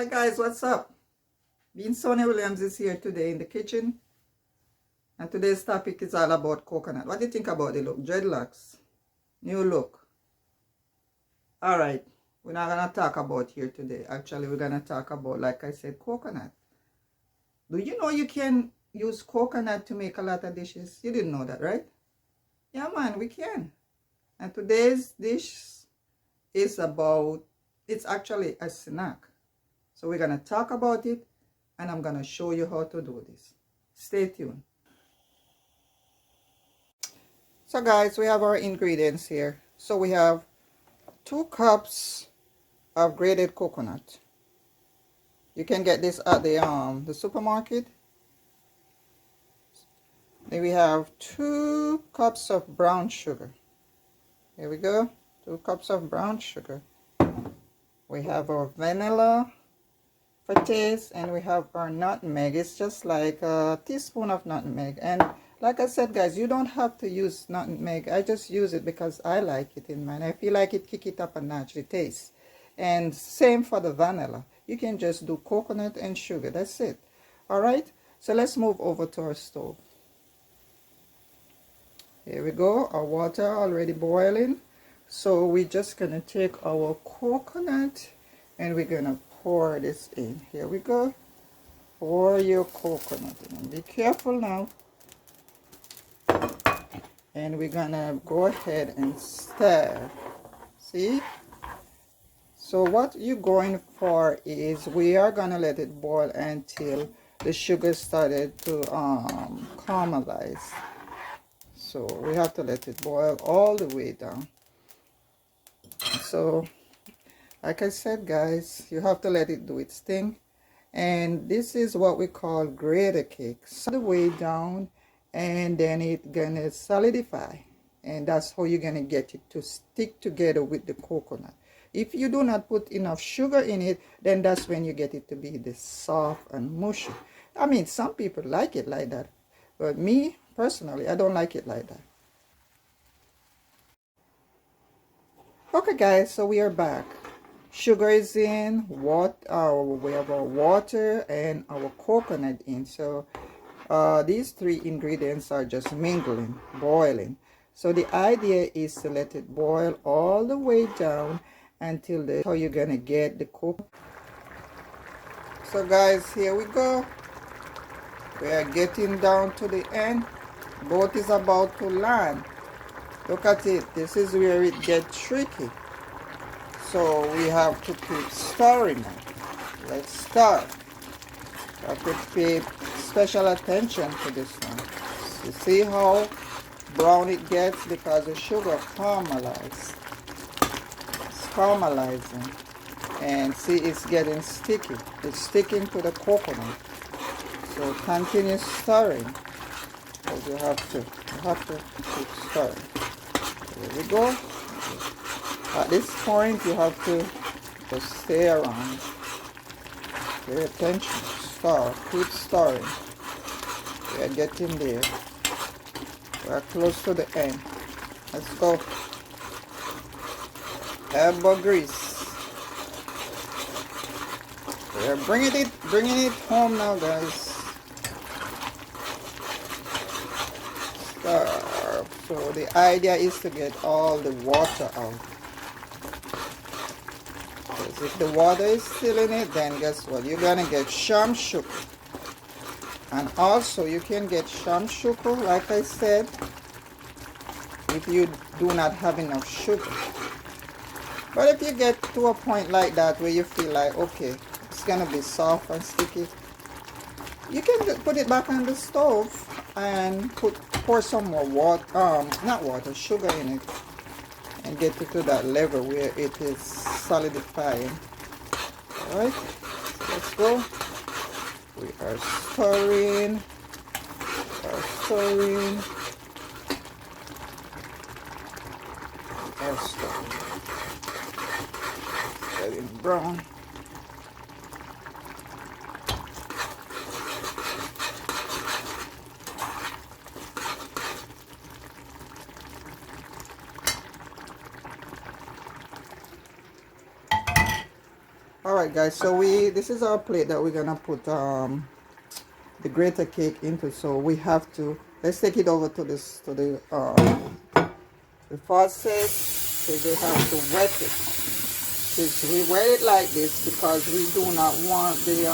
Hi guys, what's up? Bean Sonia Williams is here today in the kitchen, and today's topic is all about coconut. What do you think about the look? Dreadlocks, new look. Alright, we're not gonna talk about here today. Actually, we're gonna talk about, like I said, coconut. Do you know you can use coconut to make a lot of dishes? You didn't know that, right? Yeah man, we can. And today's dish is about, it's actually a snack. So we're gonna talk about it, and I'm gonna show you how to do this. Stay tuned. So guys, we have our ingredients here. So we have 2 cups of grated coconut. You can get this at the supermarket. Then we have 2 cups of brown sugar. Here we go. 2 cups of brown sugar. We have our vanilla for taste, and we have our nutmeg. It's just like a teaspoon of nutmeg. And like I said guys, you don't have to use nutmeg. I just use it because I like it in mine. I feel like it kick it up a notch, the taste. And same for the vanilla. You can just do coconut and sugar. That's it. Alright, so let's move over to our stove. Here we go. Our water already boiling. So we're just gonna take our coconut and we're gonna pour this in. Here we go. Pour your coconut in. Be careful now. And we're gonna go ahead and stir. See? So what you're going for is we are gonna let it boil until the sugar started to caramelize. So we have to let it boil all the way down. So like I said guys, you have to let it do its thing. And this is what we call grater cake. So the way down, and then it's gonna solidify, and that's how you're gonna get it to stick together with the coconut. If you do not put enough sugar in it, then that's when you get it to be this soft and mushy. I mean, some people like it like that, but me personally, I don't like it like that. Okay guys, so we are back. Sugar is in, we have our water and our coconut in. So these 3 ingredients are just mingling, boiling. So the idea is to let it boil all the way down until how you're gonna get the coconut. So guys, here we go. We are getting down to the end. Boat is about to land. Look at it. This is where it gets tricky. So we have to keep stirring now. Let's start. You have to pay special attention to this one. You see how brown it gets because the sugar caramelized. It's caramelizing. And see, it's getting sticky. It's sticking to the coconut. So continue stirring. Because you have to keep stirring. There we go. At this point, you have to just stay around. Pay attention. Stir. Keep stirring. We are getting there. We are close to the end. Let's go. Elbow grease. We are bringing it home now, guys. Stir. So the idea is to get all the water out. Because if the water is still in it, then guess what? You're gonna get sham sugar. And also you can get sham sugar, like I said, if you do not have enough sugar. But if you get to a point like that where you feel like, okay, it's gonna be soft and sticky, you can put it back on the stove and pour some more water, not water, sugar in it, and get it to that level where it is solidifying. Alright, so let's go. We are stirring. Getting brown. Alright guys, so this is our plate that we're gonna put the grater cake into. So we have to, let's take it over to the faucet. So we have to wet it. Since we wet it like this because we do not want the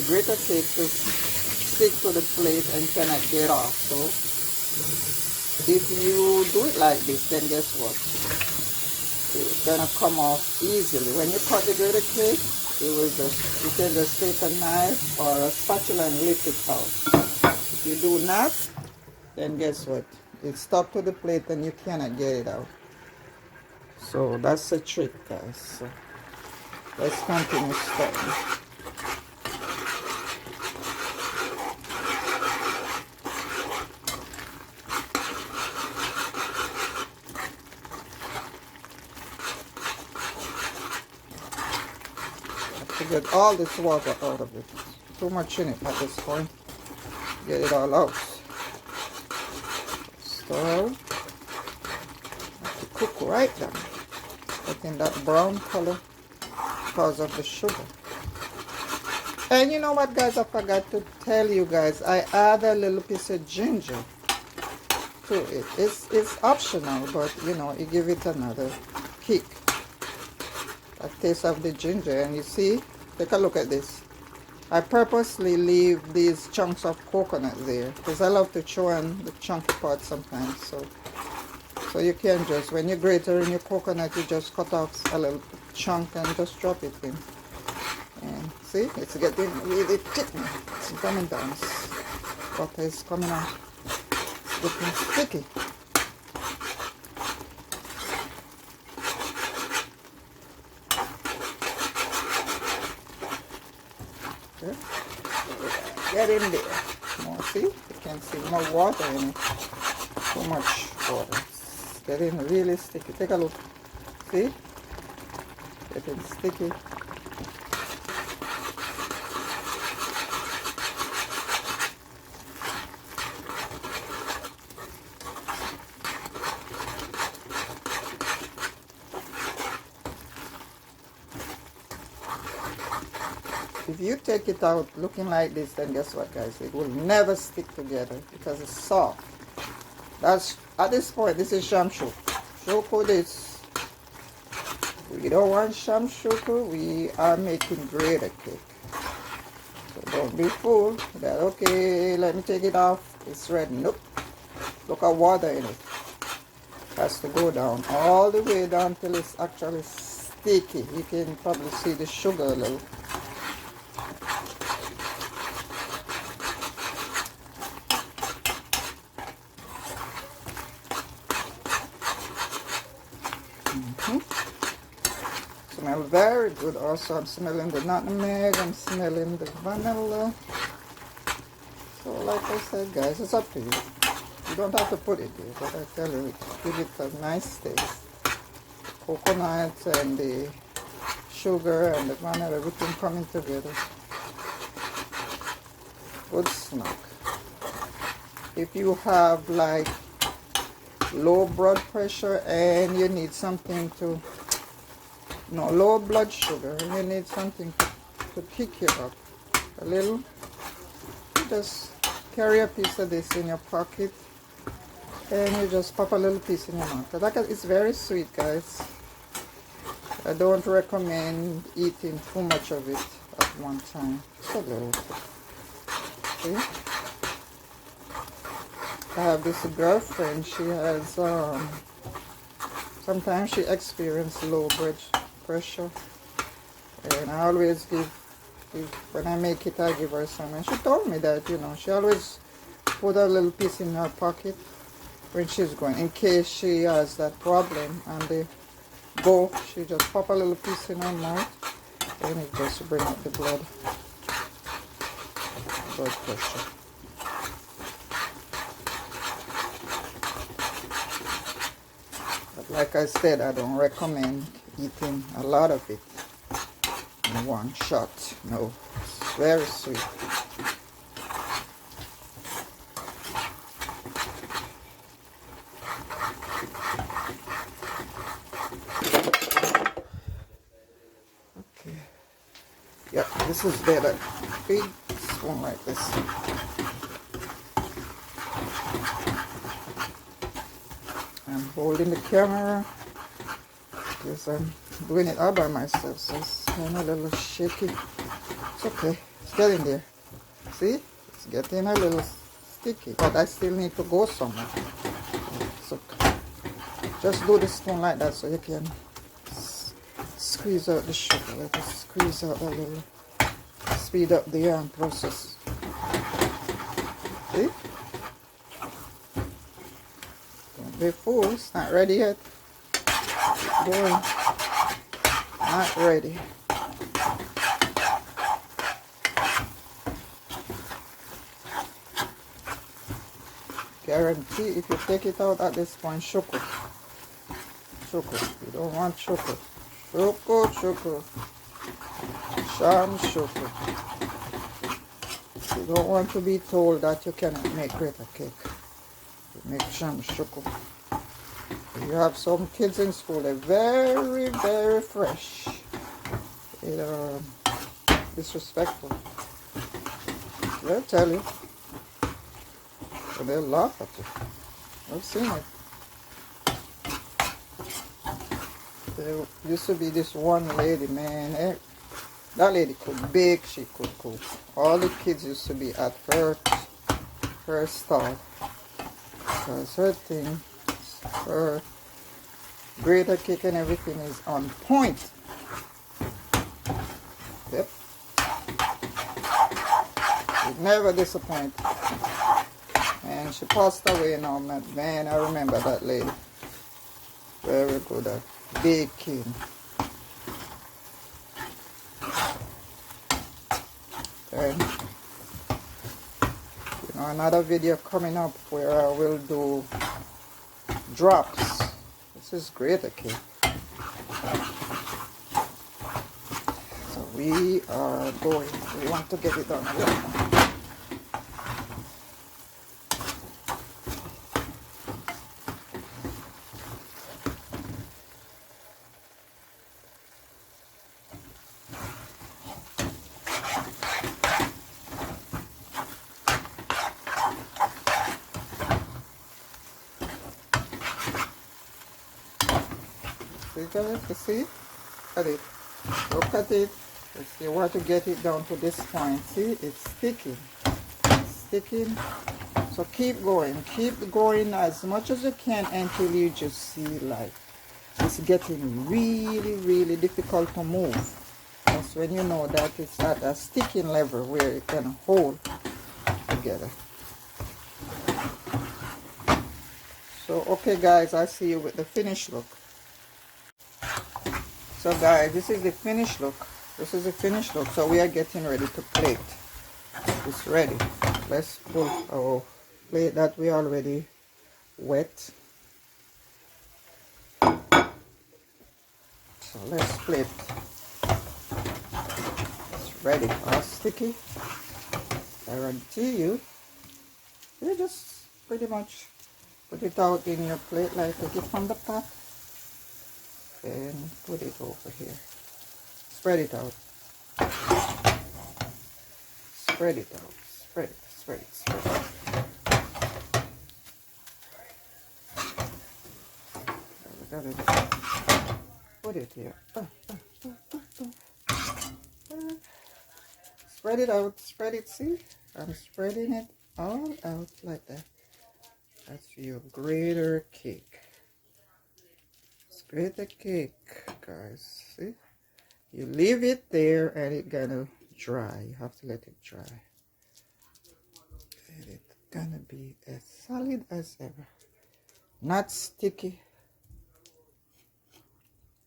grater cake to stick to the plate and cannot get off. So if you do it like this, then guess what? It's gonna come off easily. When you cut the grater cake, you can just take a knife or a spatula and lift it out. If you do not, then guess what? It's stuck to the plate and you cannot get it out. So that's the trick, guys. So let's continue stirring. To get all this water out of it. Too much in it at this point. Get it all out. Stir. Have to cook right down. Getting that brown color because of the sugar. And you know what, guys? I forgot to tell you guys. I add a little piece of ginger to it. It's optional, but you know, it gives it another kick. A taste of the ginger. And you see, take a look at this. I purposely leave these chunks of coconut there because I love to chew on the chunky part sometimes. So you can just, when you grate in your coconut, you just cut off a little chunk and just drop it in. And see, it's getting really thick now. It's coming down. Butter is coming out. It's getting sticky. Get in there. More, see? You can see more water in it. Too much water. It's getting really sticky. Take a look. See? Getting sticky. If you take it out looking like this, then guess what, guys? It will never stick together because it's soft. That's, at this point, this is shamshuku. Shuku this. We don't want shamshuku. We are making grater cake. So don't be fooled that, okay, let me take it off. It's ready. Nope. Look at water in it. Has to go down all the way down till it's actually sticky. You can probably see the sugar a little. Smell very good. Also, I'm smelling the nutmeg. I'm smelling the vanilla. So, like I said, guys, it's up to you. You don't have to put it there, but I tell you, give it a nice taste. Coconut and the sugar and the vanilla, everything coming together. Good snack. If you have like low blood pressure and you need something to, no, low blood sugar, and you need something to pick you up a little, you just carry a piece of this in your pocket and you just pop a little piece in your mouth. It's very sweet, guys. I don't recommend eating too much of it at one time. Just a little. See? I have this girlfriend. She has sometimes she experiences low blood pressure, and I always give when I make it, I give her some. And she told me that, you know, she always put a little piece in her pocket when she's going, in case she has that problem, and they go, she just pop a little piece in her mouth and it just bring up the blood pressure. But like I said, I don't recommend eating a lot of it in one shot. No, it's very sweet. Okay, Yeah, this is better. Big spoon like this. I'm holding the camera because I'm doing it all by myself, so it's kind of a little shaky. It's okay. It's getting there. See? It's getting a little sticky, but I still need to go somewhere. So just do the spoon like that so you can squeeze out the sugar. Let it squeeze out a little. Speed up the process. See? Don't be fooled. It's not ready yet. Keep going. Not ready. Guarantee if you take it out at this point, sugar. Sugar. You don't want sugar. Sugar, sugar. Sham sugar. You don't want to be told that you cannot make grater cake. You make sham sugar. You have some kids in school, they're very, very fresh. They're disrespectful. They'll tell you. But they'll laugh at you. I've seen it. There used to be this one lady, man. That lady could bake, she could cook. All the kids used to be at her stall. Because her thing, her grater cake and everything is on point. Yep. It never disappoint. And she passed away now, man. I remember that lady. Very good at baking. And you know, another video coming up where I will do drops. This is grater cake. So we are going. We want to get it done. You see? Look at it. Look at it. If you want to get it down to this point, see, it's sticking. It's sticking. So keep going as much as you can until you just see like it's getting really, really difficult to move. That's when you know that it's at a sticking level where it can hold together. So okay guys, I see you with the finished look. So guys, this is the finished look. This is the finished look. So we are getting ready to plate. It's ready. Let's pull our plate that we already wet. So let's plate. It's ready. All sticky. Guarantee you. You just pretty much put it out in your plate, like take it from the pot and put it over here. Spread it out. Spread it out. Spread it, spread it, spread it. Put it here. Spread it out. Spread it. See? I'm spreading it all out like that. That's your grater cake. It's grater cake, guys. See? You leave it there and it's gonna dry. You have to let it dry. And it's gonna be as solid as ever. Not sticky.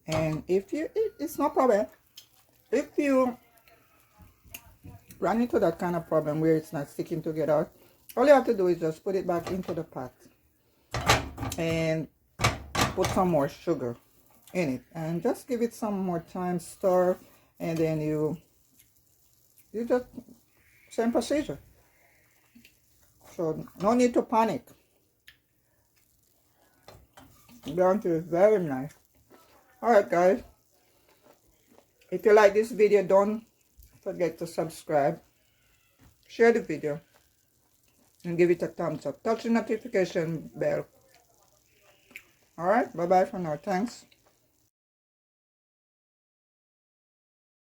And if you, it's no problem. If you run into that kind of problem where it's not sticking together, all you have to do is just put it back into the pot and put some more sugar in it and just give it some more time, stir, and then you just same procedure. So no need to panic. Down to very nice. All right guys, if you like this video, don't forget to subscribe, share the video, and give it a thumbs up. Touch the notification bell. Alright, bye bye for now. Thanks.